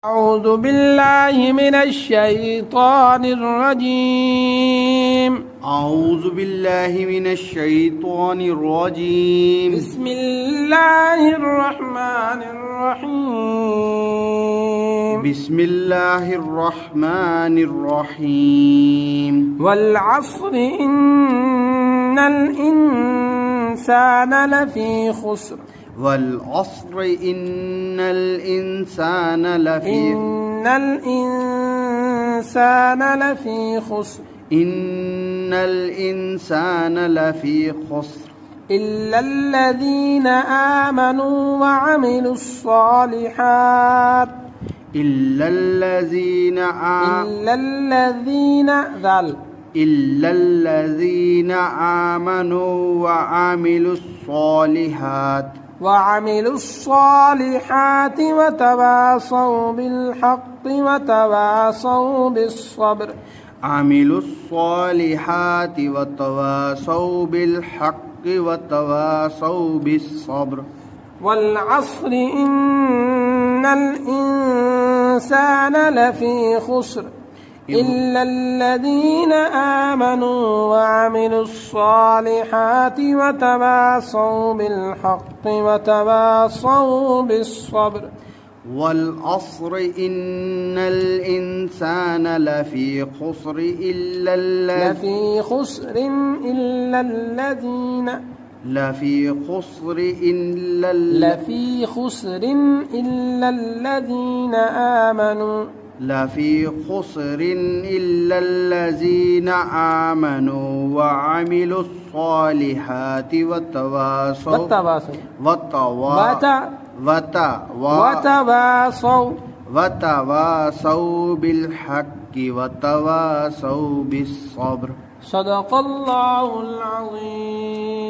أعوذ بالله من الشيطان الرجيم. أعوذ بالله من الشيطان الرجيم. بسم الله الرحمن الرحيم. بسم الله الرحمن الرحيم. والعصر إن الإنسان لفي خسر. والعصر إن الإنسان لفي خسر. إن الإنسان لفي خسر إلا الذين آمنوا وعملوا الصالحات. إلا الذين آمنوا وعملوا الصالحات وتواصوا بالحق وتواصوا بالصبر. عملوا الصالحات وتواصوا بالحق وتواصوا بالصبر. والعصر إن الإنسان لفي خسر إلا الذين آمنوا وعملوا الصالحات وتواصوا بالحق وتواصوا بالصبر. والعصر إن الإنسان لفي خسر إلا الذين آمنوا وعملوا الصالحات وتواصوا بالحق وتواصوا بالصبر. صدق الله العظيم.